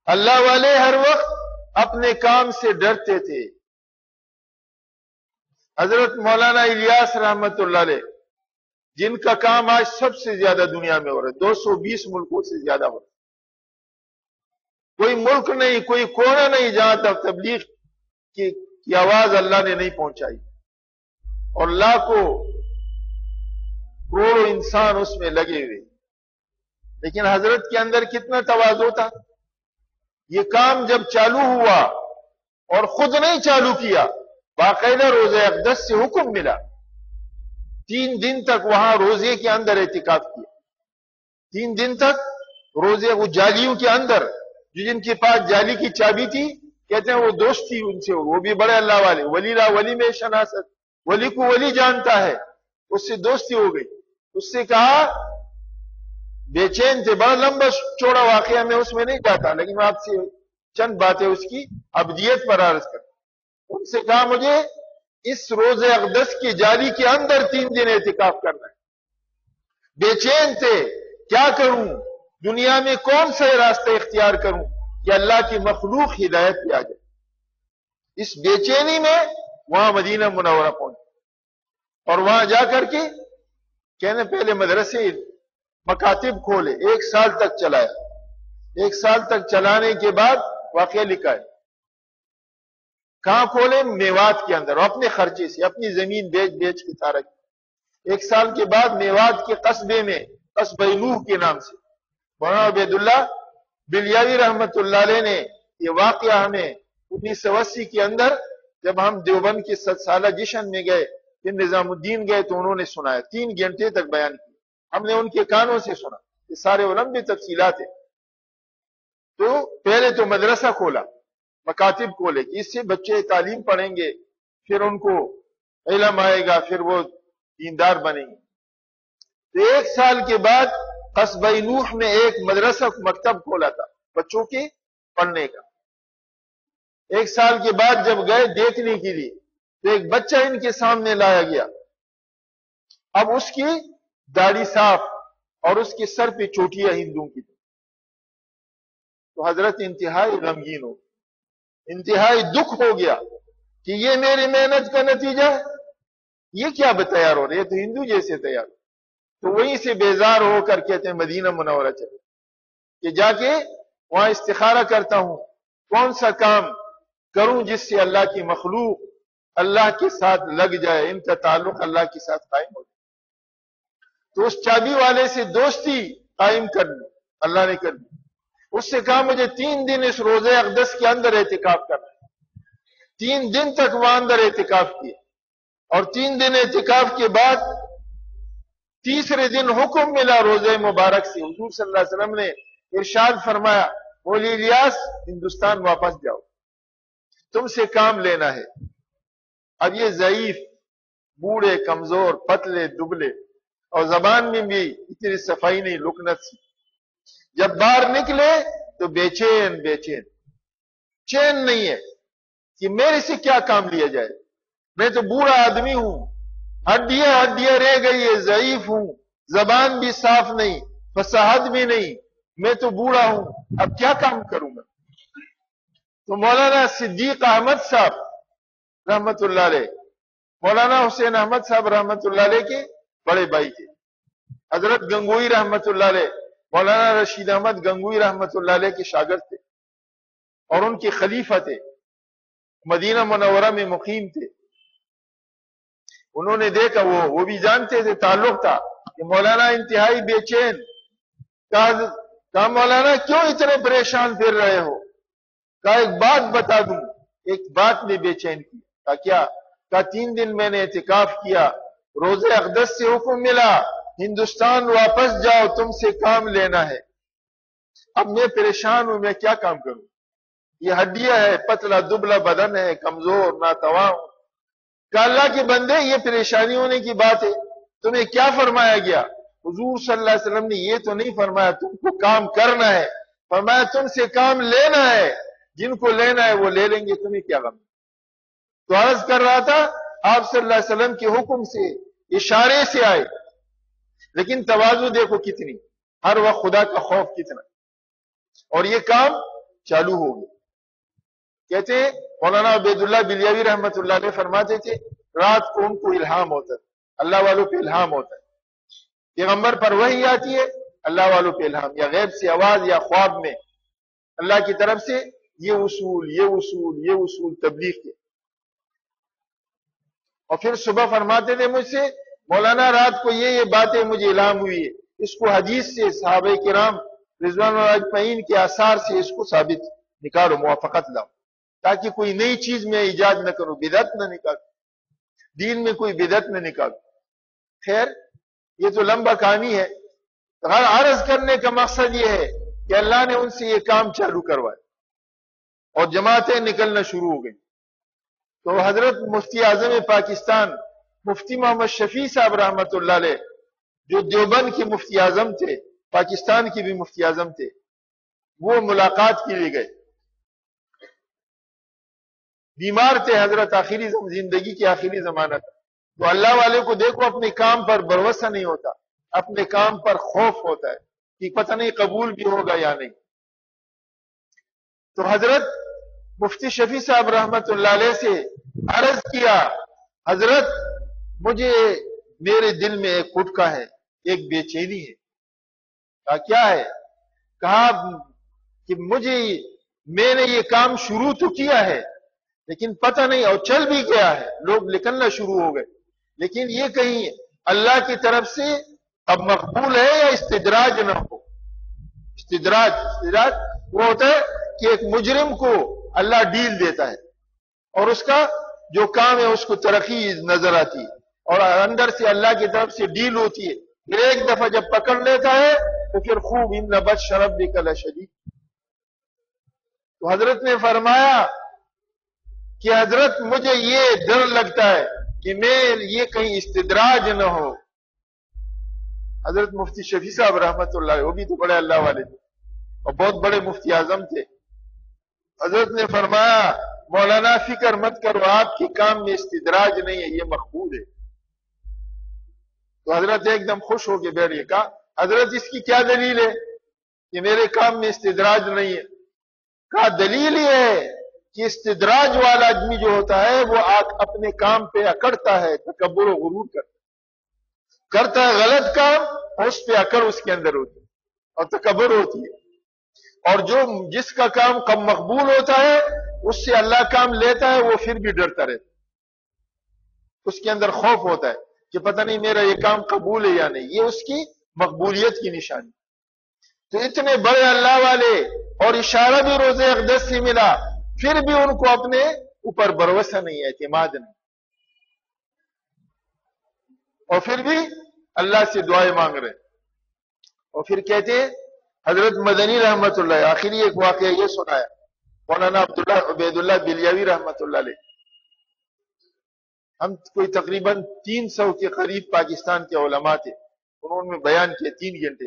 اللہ والے ہر وقت اپنے کام سے ڈرتے تھے. حضرت مولانا الیاس رحمت اللہ علیہ جن کا کام آج سب سے زیادہ دنیا میں ہو رہا ہے، 220 ملکوں سے زیادہ ہو رہا ہے. کوئی ملک نہیں، کوئی کونا نہیں جہاں تک تبلیغ کی آواز اللہ نے نہیں پہنچائی، اور لاکھوں کروڑوں انسان اس میں لگے ہوئے. لیکن حضرت کے اندر کتنا تواضع تھا. یہ کام جب چالو ہوا اور خود نہیں چالو کیا، باقاعدہ روزہ اقدس سے حکم ملا. 3 دن تک وہاں روزے کے اندر اعتکاف کیا. 3 دن تک روزے وہ جالیوں کے اندر، جو جن کے پاس جالی کی چابی تھی، کہتے ہیں وہ دوست تھی ان سے، وہ بھی بڑے اللہ والے، ولی لا ولی میں شناست، ولی کو ولی جانتا ہے، اس سے دوستی ہو گئی. اس سے کہا، بے چین تھے، بڑا لمبا چوڑا واقعہ میں اس میں نہیں جاتا، لیکن میں آپ سے چند باتیں اس کی ابدیت پر عرض کرتا. ان سے کہا مجھے اس روز اقدس کی جالی کے اندر 3 دن اعتکاف کرنا ہے. بے چین تھے، کیا کروں، دنیا میں کون سا راستہ اختیار کروں کہ اللہ کی مخلوق ہدایت پہ آ جائے. اس بے چینی میں وہاں مدینہ منورہ پہنچے، اور وہاں جا کر کے کہنے پہلے مدرسے مکاتب کھولے. 1 سال تک چلایا. 1 سال تک چلانے کے بعد واقعہ لکھا ہے. کہاں کھولے؟ میوات کے اندر، اپنے خرچے سے اپنی زمین بیچ بیچ کے سارا. 1 سال کے بعد میوات کے قصبے میں، قصبہ نوح کے نام سے، مولانا عبید اللہ بلیاوی رحمت اللہ علیہ نے یہ واقعہ ہمیں 1980 کے اندر جب ہم دیوبند کے 7 سالہ جشن میں گئے، پھر نظام الدین گئے تو انہوں نے سنایا. 3 گھنٹے تک بیان کیا، ہم نے ان کے کانوں سے سنا. یہ سارے لمبی تفصیلات ہیں. تو پہلے تو مدرسہ کھولا، مکاتب کھولے کہ اس سے بچے تعلیم پڑھیں گے، پھر ان کو علم آئے گا، پھر وہ دیندار بنیں گے. تو 1 سال کے بعد قصبہ نوح میں ایک مدرسہ مکتب کھولا تھا بچوں کے پڑھنے کا. 1 سال کے بعد جب گئے دیکھنے کے لیے تو ایک بچہ ان کے سامنے لایا گیا. اب اس کی داڑھی صاف اور اس کے سر پہ چوٹیاں ہندوؤں کی. تو حضرت انتہائی غمگین ہو، انتہائی دکھ ہو گیا کہ یہ میری محنت کا نتیجہ ہے، یہ کیا تیار ہو رہے، یہ تو ہندو جیسے تیار ہو. تو وہیں سے بیزار ہو کر کہتے ہیں مدینہ منورہ چلے کہ جا کے وہاں استخارہ کرتا ہوں کون سا کام کروں جس سے اللہ کی مخلوق اللہ کے ساتھ لگ جائے، ان کا تعلق اللہ کے ساتھ قائم ہو جائے. تو اس چابی والے سے دوستی قائم کر لی، اللہ نے کر دی. اس سے کہا مجھے 3 دن اس روزے اقدس کے اندر اعتکاف کرنا ہے. 3 دن تک وہاں اندر اعتکاف کیے، اور 3 دن اعتکاف کے بعد تیسرے دن حکم ملا روزے مبارک سے. حضور صلی اللہ علیہ وسلم نے ارشاد فرمایا، مولی الیاس ہندوستان واپس جاؤ، تم سے کام لینا ہے. اب یہ ضعیف، بوڑھے، کمزور، پتلے دبلے، اور زبان میں بھی اتنی صفائی نہیں، لکنت سی. جب باہر نکلے تو بے چین بے چین، چین نہیں ہے کہ میرے سے کیا کام لیا جائے. میں تو بوڑھا آدمی ہوں، ہڈیاں ہڈیاں رہ گئی ہے، ضعیف ہوں، زبان بھی صاف نہیں، فصاحت بھی نہیں، میں تو بوڑھا ہوں، اب کیا کام کروں میں. تو مولانا صدیق احمد صاحب رحمت اللہ علیہ، مولانا حسین احمد صاحب رحمت اللہ علیہ کے بڑے بھائی تھے. حضرت گنگوئی رحمت اللہ علیہ، مولانا رشید احمد گنگوئی رحمت اللہ علیہ کے شاگرد تھے اور ان کے خلیفہ تھے، مدینہ منورہ میں مقیم تھے. انہوں نے دیکھا، وہ بھی جانتے تھے، تعلق تھا کہ مولانا انتہائی بے چین. کہا مولانا کیوں اتنے پریشان پھر رہے ہو؟ کہا ایک بات بتا دوں. ایک بات نے بے چین کی. کہا کیا؟ کہا 3 دن میں نے اعتکاف کیا، روزے اقدس سے حکم ملا ہندوستان واپس جاؤ، تم سے کام لینا ہے. اب میں پریشان ہوں، میں کیا کام کروں؟ یہ ہڈیاں ہے، پتلا دبلا بدن ہے، کمزور ناتواں ہوں. کہ اللہ کے بندے یہ پریشانی ہونے کی بات ہے، تمہیں کیا فرمایا گیا؟ حضور صلی اللہ علیہ وسلم نے یہ تو نہیں فرمایا تم کو کام کرنا ہے، فرمایا تم سے کام لینا ہے، جن کو لینا ہے وہ لے لیں گے، تمہیں کیا غم. تو عرض کر رہا تھا آپ صلی اللہ علیہ وسلم کے حکم سے، اشارے سے آئے، لیکن تواضع دیکھو کتنی، ہر وقت خدا کا خوف کتنا. اور یہ کام چالو ہوگی. کہتے ہیں مولانا عبید اللہ بلیوی رحمت اللہ علیہ فرماتے تھے رات کو ان کو الہام ہوتا ہے, اللہ والوں پہ الہام ہوتا ہے, پیغمبر پر وحی آتی ہے, اللہ والوں پہ الہام, یا غیب سے آواز یا خواب میں اللہ کی طرف سے یہ اصول تبلیغ کے. اور پھر صبح فرماتے تھے مجھ سے مولانا رات کو یہ باتیں مجھے الہام ہوئی ہے, اس کو حدیث سے صحابہ کرام رضوان اللہ اجمعین کے آثار سے اس کو ثابت نکالو, موافقت لاؤ, تاکہ کوئی نئی چیز میں ایجاد نہ کرو, بدعت نہ نکالو, دین میں کوئی بدعت نہ نکالو. خیر یہ تو لمبا کہانی ہے. عرض کرنے کا مقصد یہ ہے کہ اللہ نے ان سے یہ کام چالو کروائے اور جماعتیں نکلنا شروع ہو گئی. تو حضرت مفتی اعظم پاکستان مفتی محمد شفیع صاحب رحمت اللہ علیہ, جو دیوبند کے مفتی اعظم تھے, پاکستان کے بھی مفتی اعظم تھے, وہ ملاقات کے لیے گئے. بیمار تھے حضرت, آخری زندگی کی آخری زمانہ تھا. تو اللہ والے کو دیکھو اپنے کام پر بھروسہ نہیں ہوتا, اپنے کام پر خوف ہوتا ہے کہ پتہ نہیں قبول بھی ہوگا یا نہیں. تو حضرت مفتی شفیع صاحب رحمت اللہ علیہ سے عرض کیا حضرت مجھے میرے دل میں ایک خٹکا ہے, ایک بے چینی ہے. کہا کیا ہے؟ کہا کہ میں نے یہ کام شروع تو کیا ہے لیکن پتہ نہیں, اور چل بھی گیا ہے, لوگ نکلنا شروع ہو گئے, لیکن یہ کہیں اللہ کی طرف سے اب مقبول ہے یا استدراج نہ ہو. استدراج وہ ہوتا ہے کہ ایک مجرم کو اللہ ڈیل دیتا ہے اور اس کا جو کام ہے اس کو ترقی نظر آتی ہے, اور اندر سے اللہ کی طرف سے ڈیل ہوتی ہے. پھر ایک دفعہ جب پکڑ لیتا ہے تو پھر خوب ان بطش ربک لشدید. تو حضرت نے فرمایا کہ حضرت مجھے یہ ڈر لگتا ہے کہ میں یہ کہیں استدراج نہ ہو. حضرت مفتی شفیع صاحب رحمت اللہ علیہ, وہ بھی تو بڑے اللہ والے تھے اور بہت بڑے مفتی اعظم تھے. حضرت نے فرمایا مولانا فکر مت کرو, آپ کے کام میں استدراج نہیں ہے, یہ مقبول ہے. تو حضرت ایک دم خوش ہو کے بیٹھ گئے. کہا حضرت اس کی کیا دلیل ہے کہ میرے کام میں استدراج نہیں ہے؟ کہا دلیل یہ ہے کہ استدراج والا آدمی جو ہوتا ہے وہ اپنے کام پہ اکڑتا ہے, تکبر و غرور کرتا ہے غلط کام, اور اس پہ اکڑ اس کے اندر ہوتی ہے اور تکبر ہوتی ہے. اور جس کا کام کم مقبول ہوتا ہے اس سے اللہ کام لیتا ہے, وہ پھر بھی ڈرتا رہتا, اس کے اندر خوف ہوتا ہے کہ پتہ نہیں میرا یہ کام قبول ہے یا نہیں. یہ اس کی مقبولیت کی نشانی. تو اتنے بڑے اللہ والے, اور اشارہ بھی روزے اقدس سے ملا, پھر بھی ان کو اپنے اوپر بھروسہ نہیں, اعتماد نہیں, اور پھر بھی اللہ سے دعائیں مانگ رہے. اور پھر کہتے ہیں حضرت مدنی رحمت اللہ, آخری ایک واقعہ یہ سنایا مولانا عبید اللہ بلیوی رحمت اللہ علیہ. ہم کوئی تقریباً 300 کے قریب پاکستان کے علماء تھے, انہوں نے بیان کیا 3 گھنٹے.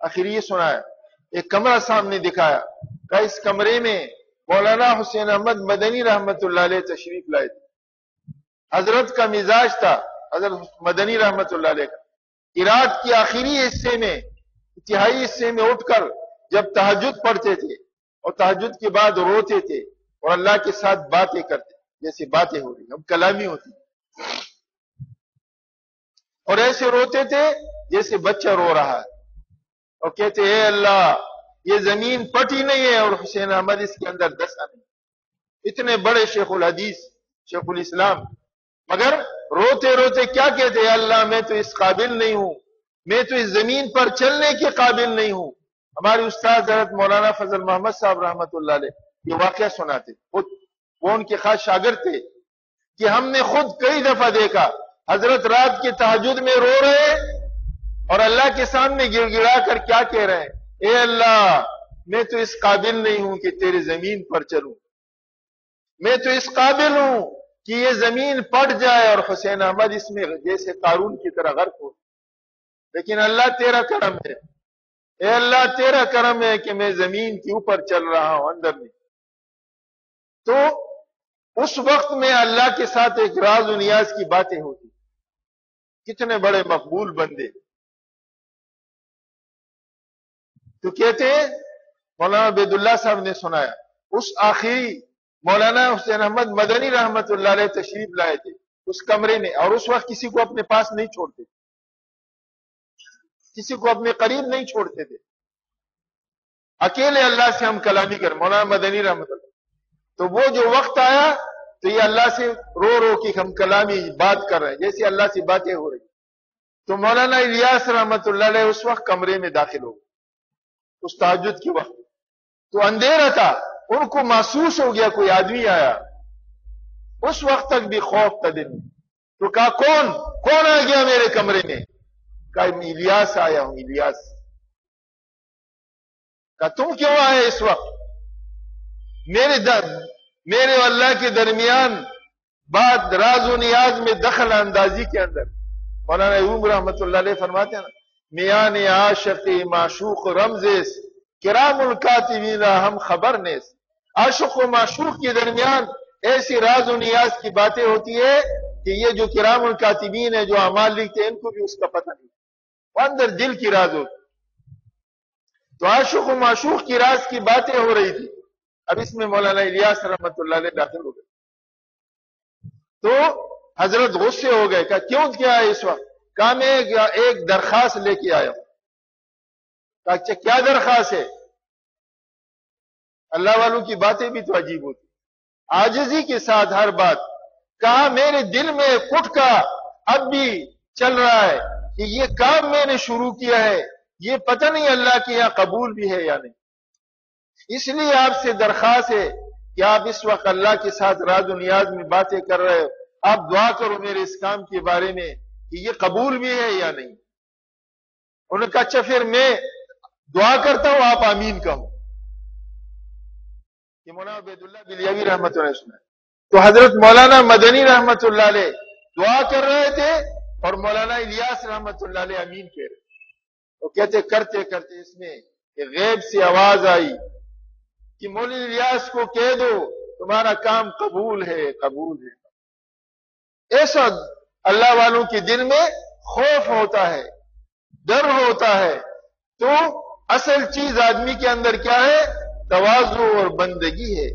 آخر یہ سنایا, ایک کمرہ سامنے دکھایا, کہ اس کمرے میں مولانا حسین احمد مدنی رحمت اللہ علیہ تشریف لائے تھے. حضرت کا مزاج تھا, حضرت مدنی رحمت اللہ علیہ کا, رات کے آخری حصے میں, انتہائی حصے میں اٹھ کر جب تہجد پڑھتے تھے اور تہجد کے بعد روتے تھے اور اللہ کے ساتھ باتیں کرتے, جیسے باتیں ہو رہی اب کلامی ہوتی, اور ایسے روتے تھے جیسے بچہ رو رہا ہے, اور کہتے اے اللہ یہ زمین پٹی نہیں ہے اور حسین احمد اس کے اندر دسا نہیں. اتنے بڑے شیخ الحدیث شیخ الاسلام, مگر روتے روتے کیا کہتے اے اللہ میں تو اس قابل نہیں ہوں, میں تو اس زمین پر چلنے کے قابل نہیں ہوں. ہمارے استاد حضرت مولانا فضل محمد صاحب رحمت اللہ علیہ یہ واقعہ سناتے, وہ ان کے خاص شاگرد تھے, کہ ہم نے خود کئی دفعہ دیکھا حضرت رات کے تہجد میں رو رہے اور اللہ کے سامنے گڑ گڑا کر کیا کہہ رہے ہیں, اے اللہ میں تو اس قابل نہیں ہوں کہ تیرے زمین پر چلوں, میں تو اس قابل ہوں کہ یہ زمین پٹ جائے اور حسین احمد اس میں جیسے قارون کی طرح غرق ہو, لیکن اللہ تیرا کرم ہے, اے اللہ تیرا کرم ہے کہ میں زمین کے اوپر چل رہا ہوں, اندر نہیں. تو اس وقت میں اللہ کے ساتھ ایک راز و نیاز کی باتیں ہوتی. کتنے بڑے مقبول بندے. تو کہتے ہیں مولانا عبید اللہ صاحب نے سنایا. اس آخری مولانا حسین احمد مدنی رحمت اللہ علیہ تشریف لائے تھے اس کمرے میں, اور اس وقت کسی کو اپنے پاس نہیں چھوڑتے, کسی کو اپنے قریب نہیں چھوڑتے تھے, اکیلے اللہ سے ہم کلامی کر, مولانا مدنی رحمت اللہ. تو وہ جو وقت آیا تو یہ اللہ سے رو رو کے ہم کلامی بات کر رہے ہیں جیسے اللہ سے باتیں ہو رہی. تو مولانا الیاس رحمت اللہ علیہ اس وقت کمرے میں داخل ہو گئے اس تہجد کے وقت. تو اندھیرا تھا, ان کو محسوس ہو گیا کوئی آدمی آیا. اس وقت تک بھی خوف تھا دل میں. تو کہا کون آ گیا میرے کمرے میں؟ کہا الیاس آیا ہوں, الیاس. کہا تم کیوں آئے اس وقت؟ میرے اور اللہ کے درمیان بات راز و نیاز میں دخل اندازی کے اندر. مولانا ایوب رحمت اللہ علیہ فرماتے ہیں نا, میان عاشق معشوق رمزیس کرام الکاتبین ہم خبر نیس. عاشق و معشوق کے درمیان ایسی راز و نیاز کی باتیں ہوتی ہے کہ یہ جو کرام الکاتبین ہے جو اعمال لکھتے ہیں ان کو بھی اس کا پتہ نہیں, وہ اندر دل کی راز ہوتی. تو عاشق و معشوق کی راز کی باتیں ہو رہی تھی. اب اس میں مولانا الیاس رحمت اللہ علیہ داخل ہو گئے. تو حضرت غصے ہو گئے. کہا کیوں کیا ہے اس وقت؟ کہا میں ایک درخواست لے کے آیا ہوں. کہا اچھا کیا درخواست ہے؟ اللہ والوں کی باتیں بھی تو عجیب ہوتی, عاجزی کے ساتھ ہر بات. کہا میرے دل میں کٹ کا اب بھی چل رہا ہے کہ یہ کام میں نے شروع کیا ہے, یہ پتہ نہیں اللہ کے یہاں قبول بھی ہے یا نہیں. اس لیے آپ سے درخواست ہے کہ آپ اس وقت اللہ کے ساتھ راز و نیاز میں باتیں کر رہے ہو, آپ دعا کرو میرے اس کام کے بارے میں کہ یہ قبول بھی ہے یا نہیں. انہوں نے کہا اچھا پھر میں دعا کرتا ہوں, آپ آمین کہو. کہ مولانا عبید اللہ بلیوی رحمت اللہ علیہ. تو حضرت مولانا مدنی رحمت اللہ علیہ دعا کر رہے تھے اور مولانا الیاس رحمت اللہ علیہ امین کہہ رہے. وہ کہتے کرتے کرتے اس میں کہ غیب سے آواز آئی کہ مولوی الیاس کو کہہ دو تمہارا کام قبول ہے, قبول ہے. ایسا اللہ والوں کے دل میں خوف ہوتا ہے, ڈر ہوتا ہے. تو اصل چیز آدمی کے اندر کیا ہے؟ تواضع اور بندگی ہے.